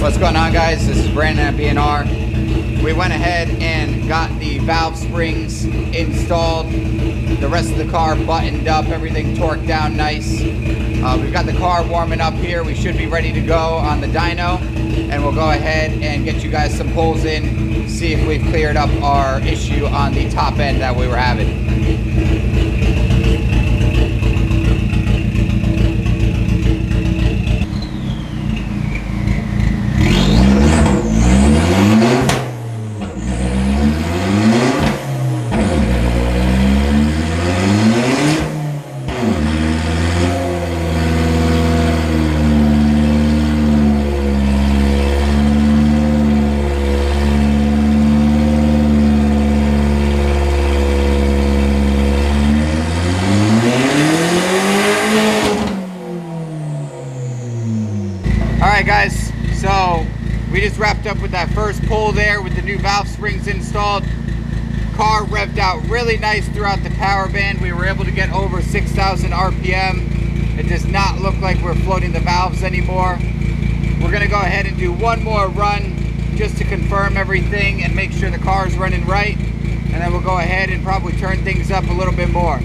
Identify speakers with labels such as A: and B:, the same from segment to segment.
A: What's going on, guys? This is Brandon at BNR. We went ahead and got the valve springs installed, the rest of the car buttoned up, everything torqued down nice. We've got the car warming up here. We should be ready to go on the dyno, and we'll go ahead and get you guys some pulls in, see if we've cleared up our issue on the top end that we were having. Alright guys, so we just wrapped up with that first pull there with the new valve springs installed. Car revved out really nice throughout the power band. We were able to get over 6,000 RPM. It does not look like we're floating the valves anymore. We're going to go ahead and do one more run just to confirm everything and make sure the car is running right. And then we'll go ahead and probably turn things up a little bit more.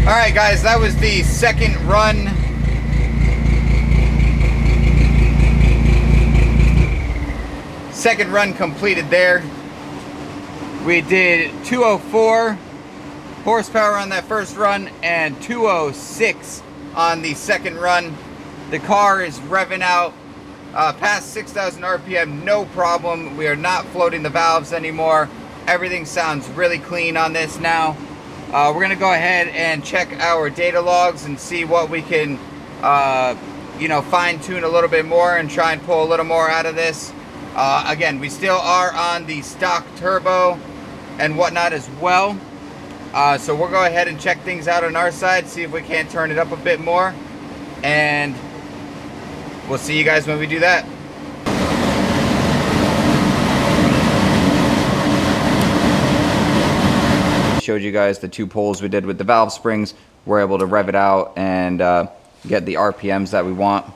A: Alright guys, that was the second run. Second run completed there. We did 204 horsepower on that first run and 206 on the second run. The car is revving out past 6,000 RPM, no problem. We are not floating the valves anymore. Everything sounds really clean on this now. We're going to go ahead and check our data logs and see what we can, fine tune a little bit more and try and pull a little more out of this. Again, we still are on the stock turbo and whatnot as well. So we'll go ahead and check things out on our side, see if we can't turn it up a bit more. And we'll see you guys when we do that. Showed you guys the two pulls we did with the valve springs. We're able to rev it out and get the RPMs that we want.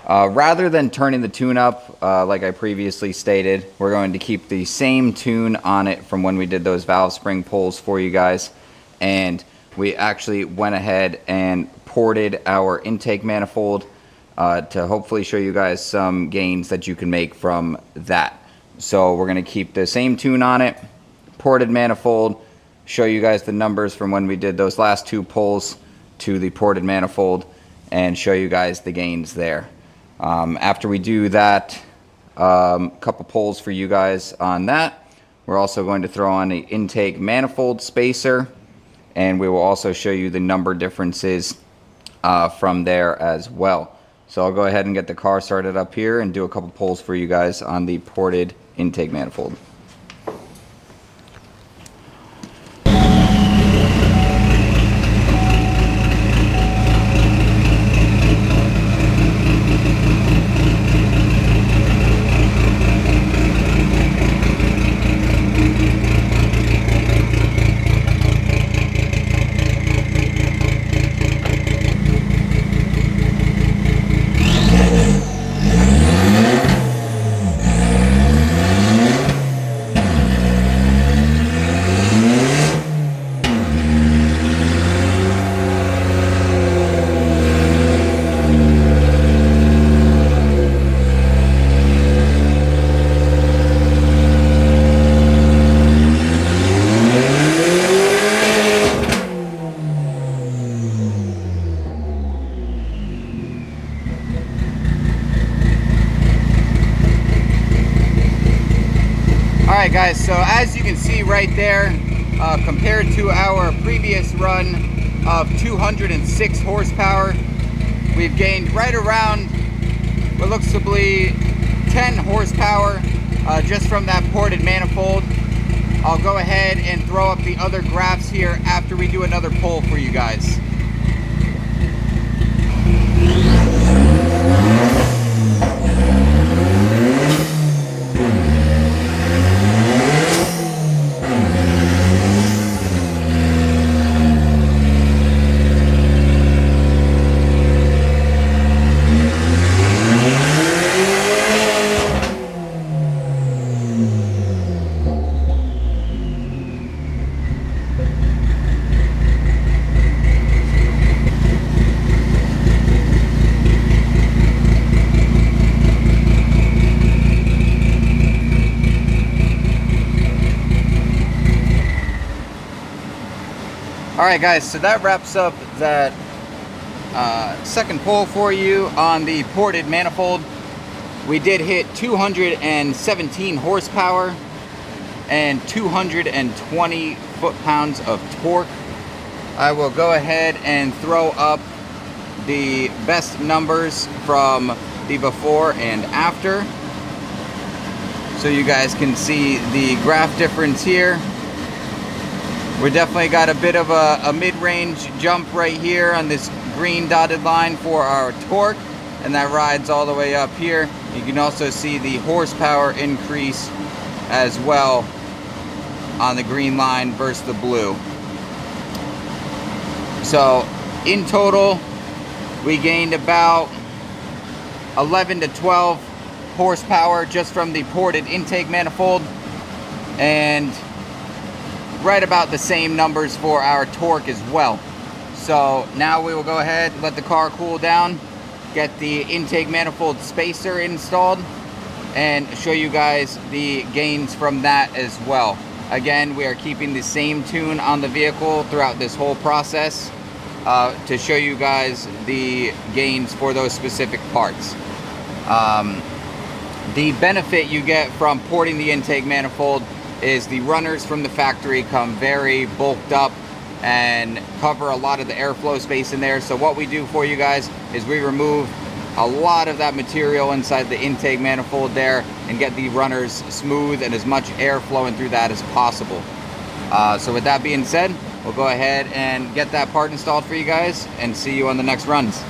A: Rather than turning the tune up, like I previously stated, we're going to keep the same tune on it from when we did those valve spring pulls for you guys. And we actually went ahead and ported our intake manifold to hopefully show you guys some gains that you can make from that. So we're going to keep the same tune on it, ported manifold, show you guys the numbers from when we did those last two pulls to the ported manifold, and show you guys the gains there. After we do that, couple pulls for you guys on that, we're also going to throw on the intake manifold spacer, and we will also show you the number differences from there as well. So I'll go ahead and get the car started up here and do a couple pulls for you guys on the ported intake manifold. Alright guys, so as you can see right there, compared to our previous run of 206 horsepower, we've gained right around what looks to be 10 horsepower just from that ported manifold. I'll go ahead and throw up the other graphs here after we do another pull for you guys. Alright guys, so that wraps up that second pull for you on the ported manifold. We did hit 217 horsepower and 220 foot-pounds of torque. I will go ahead and throw up the best numbers from the before and after, so you guys can see the graph difference here. We definitely got a bit of a mid-range jump right here on this green dotted line for our torque, and that rides all the way up here. You can also see the horsepower increase as well on the green line versus the blue. So in total, we gained about 11 to 12 horsepower just from the ported intake manifold, and right about the same numbers for our torque as well. So now we will go ahead, let the car cool down, get the intake manifold spacer installed, and show you guys the gains from that as well. Again, we are keeping the same tune on the vehicle throughout this whole process to show you guys the gains for those specific parts. The benefit you get from porting the intake manifold is the runners from the factory come very bulked up and cover a lot of the airflow space in there. So what we do for you guys is we remove a lot of that material inside the intake manifold there and get the runners smooth and as much air flowing through that as possible. So with that being said, we'll go ahead and get that part installed for you guys and see you on the next runs.